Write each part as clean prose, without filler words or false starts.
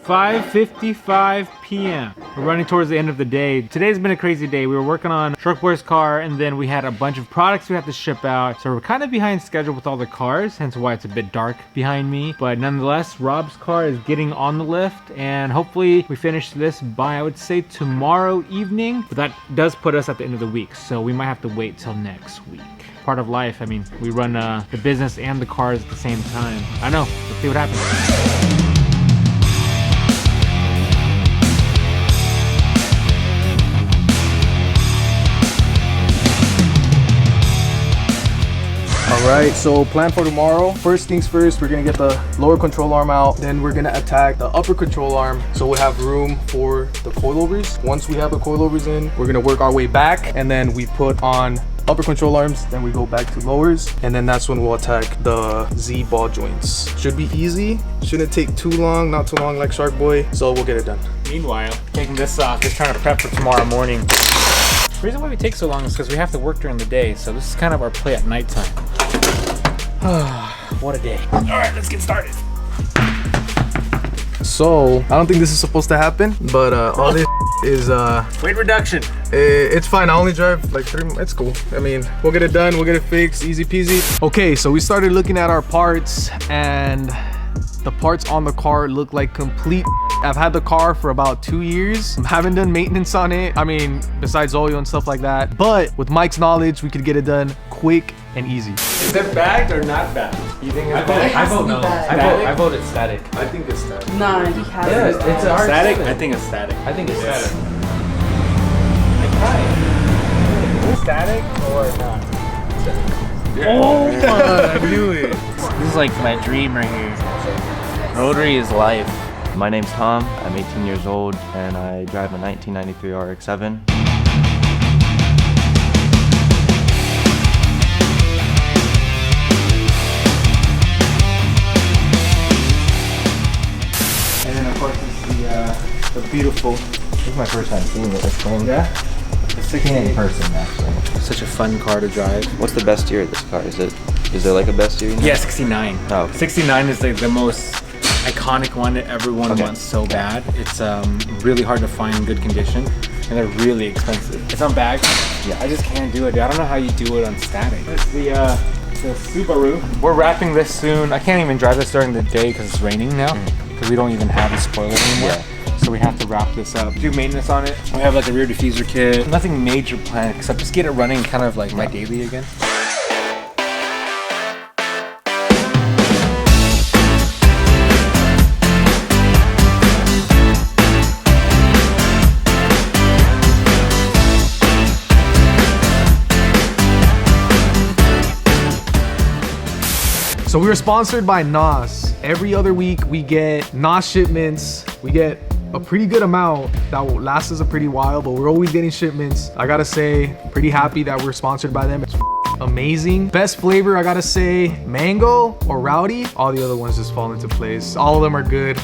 5:55 p.m. We're running towards the end of the day. Today's been a crazy day. We were working on Truck Boy's car, and then we had a bunch of products we have to ship out. So we're kind of behind schedule with all the cars, hence why it's a bit dark behind me. But nonetheless, Rob's car is getting on the lift, and hopefully we finish this by, I would say, tomorrow evening. But that does put us at the end of the week, so we might have to wait till next week. Part of life. I mean, we run the business and the cars at the same time. I know. Let's see what happens. Alright, so plan for tomorrow. First things first, we're gonna get the lower control arm out. Then we're gonna attack the upper control arm so we'll have room for the coilovers. Once we have the coilovers in, we're gonna work our way back, and then we put on upper control arms, then we go back to lowers, and then that's when we'll attack the Z ball joints. Should be easy, shouldn't take too long, not too long like Shark Boy, so we'll get it done. Meanwhile, taking this off, just trying to prep for tomorrow morning. The reason why we take so long is because we have to work during the day, so this is kind of our play at nighttime. What a day. All right, let's get started. So, I don't think this is supposed to happen, but all this is weight reduction. It's fine. I only drive like 3 months. It's cool. I mean, we'll get it done. We'll get it fixed. Easy peasy. Okay, so we started looking at our parts, and the parts on the car look like complete. I've had the car for about 2 years. Haven't done maintenance on it. I mean, besides oil and stuff like that. But with Mike's knowledge, we could get it done quick and easy. Is it bagged or not bagged? You think it's bagged? I vote no. I vote it's static. I think it's static. Nah, he has Yeah, it. it's a static. I think it's static. I think it's static. Static or not? Yeah. Oh my, I knew it. This is like my dream right here. Rotary is life. My name's Tom, I'm 18 years old, and I drive a 1993 RX7. And then of course it's the beautiful. This is my first time seeing it, this thing. Yeah? It's in person, actually. Such a fun car to drive. What's the best year of this car? Is there like a best year? Yeah, 69. Oh. 69 is like the most iconic one that everyone wants so bad. It's really hard to find in good condition, and they're really expensive. It's on bag. Yeah, I just can't do it. I don't know how you do it on static. It's the Subaru. We're wrapping this soon. I can't even drive this during the day because it's raining now, because we don't even have a spoiler anymore. Yeah. So we have to wrap this up, do maintenance on it. We have like a rear diffuser kit. Nothing major planned except just get it running kind of like my daily again. So we were sponsored by NOS. Every other week we get NOS shipments. We get a pretty good amount that will last us a pretty while, but we're always getting shipments. I gotta say, pretty happy that we're sponsored by them. It's amazing. Best flavor, I gotta say, mango or rowdy. All the other ones just fall into place. All of them are good.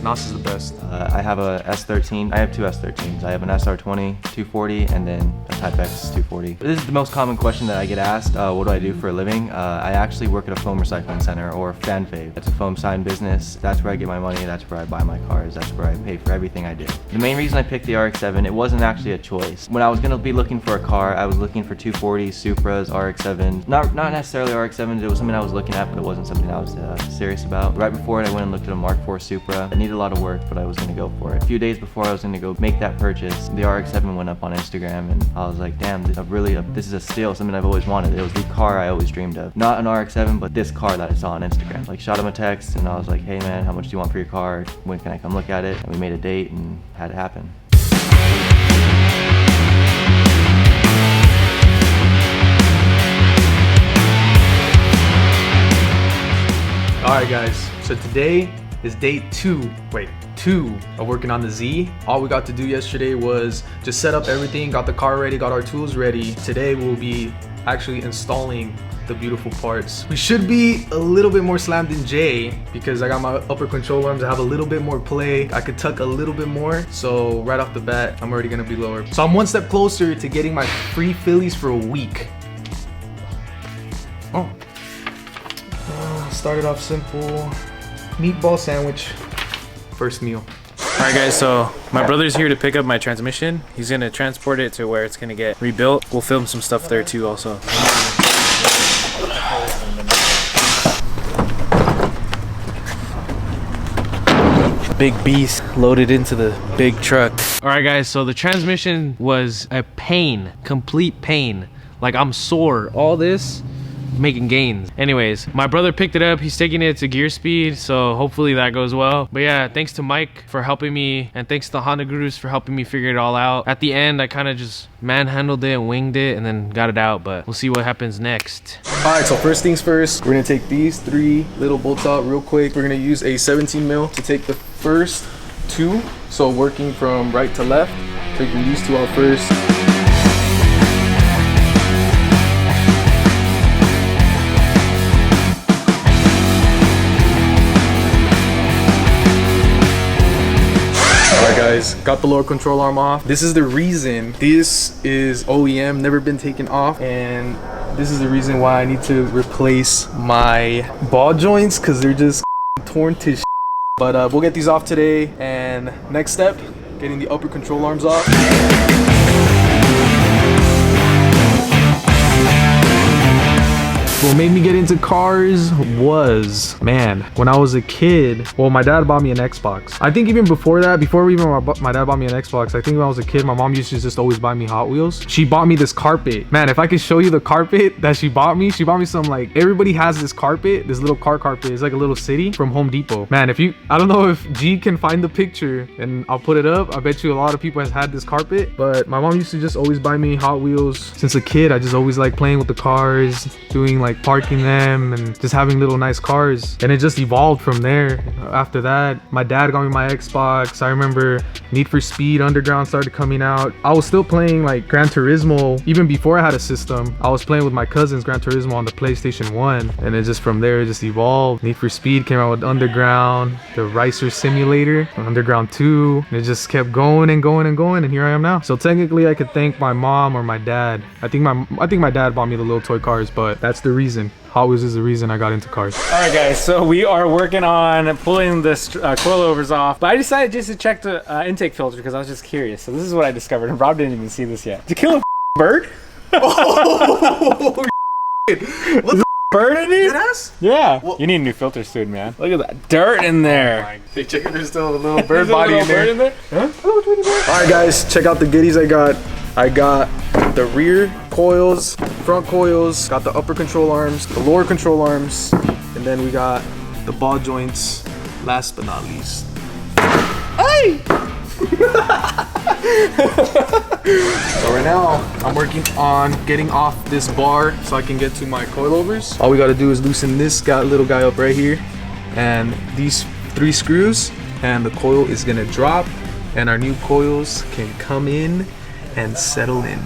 NOS is the best. I have a S13. I have two S13s. I have an SR20 240 and then a Type X 240. This is the most common question that I get asked. What do I do for a living? I actually work at a foam recycling center, or FanFave. It's a foam sign business. That's where I get my money. That's where I buy my cars. That's where I pay for everything I do. The main reason I picked the RX7, it wasn't actually a choice. When I was gonna be looking for a car, I was looking for 240s, Supras, RX7s. Not necessarily RX7s. It was something I was looking at, but it wasn't something I was serious about. Right before it, I went and looked at a Mark IV Supra. I needed a lot of work, but I was gonna go for it. A few days before I was gonna go make that purchase, the RX7 went up on Instagram, and I was like, damn, this is a steal, something I've always wanted. It was the car I always dreamed of. Not an RX7, but this car that I saw on Instagram. Like, shot him a text, and I was like, hey man, how much do you want for your car? When can I come look at it? And we made a date and had it happen. All right, guys, so today is day two of working on the Z. All we got to do yesterday was just set up everything, got the car ready, got our tools ready. Today we'll be actually installing the beautiful parts. We should be a little bit more slammed than Jay because I got my upper control arms. I have a little bit more play. I could tuck a little bit more. So right off the bat, I'm already gonna be lower. So I'm one step closer to getting my free Phillies for a week. Started off simple. Meatball sandwich. first meal. All right, guys, so my brother's here to pick up my transmission. He's gonna transport it to where it's gonna get rebuilt. We'll film some stuff there too also. Big beast loaded into the big truck. All right, guys, so the transmission was a pain, complete pain. Like, I'm sore. All this making gains. Anyways, my brother picked it up. He's taking it to gear speed, so hopefully that goes well. But yeah, thanks to Mike for helping me, and thanks to Honda Gurus for helping me figure it all out. At the end, I kind of just manhandled it and winged it and then got it out, but we'll see what happens next. All right, so first things first, we're gonna take these 3 little bolts out real quick. We're gonna use a 17 mil to take the first 2. So working from right to left, taking these 2 out first. Guys, got the lower control arm off. This is the reason this is OEM, never been taken off, and this is the reason why I need to replace my ball joints because they're just torn to shit. But we'll get these off today, and next step, getting the upper control arms off. What made me get into cars was, man, when I was a kid, well, my dad bought me an Xbox. I think even before that, before even my dad bought me an Xbox, I think when I was a kid, my mom used to just always buy me Hot Wheels. She bought me this carpet. Man, if I could show you the carpet that she bought me some, like, everybody has this carpet, this little car carpet. It's like a little city from Home Depot. Man, I don't know if G can find the picture and I'll put it up. I bet you a lot of people has had this carpet, but my mom used to just always buy me Hot Wheels. Since a kid, I just always like playing with the cars, doing like parking them and just having little nice cars, and it just evolved from there. After that, my dad got me my Xbox. I remember Need for Speed Underground started coming out. I was still playing like Gran Turismo even before I had a system. I was playing with my cousins Gran Turismo on the PlayStation 1, and it just from there it just evolved. Need for Speed came out with Underground, the Racer Simulator, Underground 2, and it just kept going and going and going, and here I am now. So technically I could thank my mom or my dad. I think my dad bought me the little toy cars, but that's the reason. Hot Wheels is the reason I got into cars. All right, guys, so we are working on pulling this coilovers off, but I decided just to check the intake filter because I was just curious. So this is what I discovered, and Rob didn't even see this yet. Did you kill a bird? Oh, shit. What the bird in these? Yes? Yeah. Well, you need new filters soon, man. Look at that dirt in there. They check if there's still a little bird There's a body little in there. bird in there? Huh? All right, guys, check out the goodies I got. I got the rear coils, front coils, got the upper control arms, the lower control arms, and then we got the ball joints, last but not least. Hey! So right now, I'm working on getting off this bar so I can get to my coilovers. All we gotta do is loosen this little guy up right here, and these 3 screws, and the coil is gonna drop, and our new coils can come in and settle in.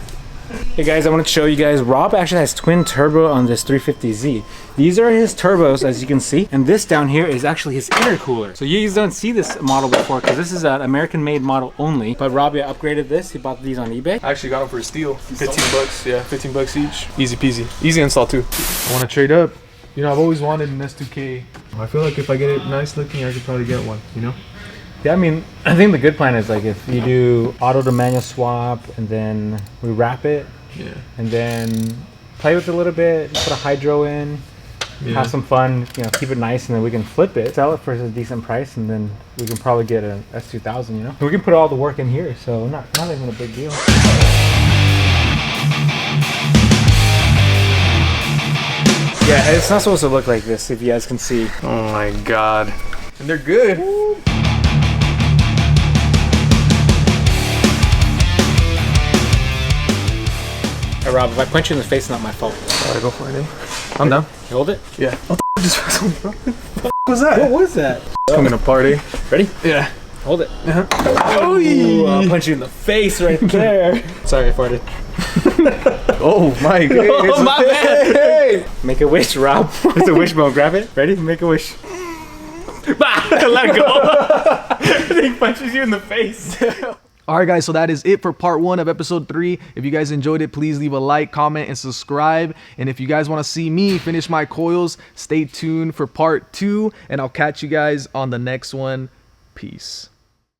Hey guys, I want to show you guys, Rob actually has twin turbo on this 350Z. These are his turbos, as you can see, and this down here is actually his intercooler. So you guys don't see this model before because this is an American made model only, but Rob upgraded this. He bought these on eBay. I actually got them for a steal. 15 bucks, yeah, 15 bucks each. Easy peasy. Easy install too. I want to trade up. You know, I've always wanted an S2K. I feel like if I get it nice looking, I could probably get one, you know? Yeah, I mean, I think the good plan is like if you do auto to manual swap and then we wrap it, yeah, and then play with it a little bit, put a hydro in, have some fun, you know, keep it nice, and then we can flip it, sell it for a decent price, and then we can probably get an S2000, you know? We can put all the work in here, so not even a big deal. Yeah, it's not supposed to look like this, if you guys can see. Oh my god. And they're good. Woo. Hey Rob, if I punch you in the face, it's not my fault. Alright, go for it, eh? I'm down. You hold it? Yeah. What the fuck was that? What was that? It's coming apart, eh? Ready? Yeah. Hold it. Oh, ooh, I'll punch you in the face right there. Sorry, I farted. Oh my god. Oh my bad. Hey. Make a wish, Rob. It's a wish mode. Grab it. Ready? Make a wish. Let go. He punches you in the face. Alright guys, so that is it for part 1 of episode 3. If you guys enjoyed it, please leave a like, comment, and subscribe. And if you guys want to see me finish my coils, stay tuned for part 2. And I'll catch you guys on the next one. Peace. Peace.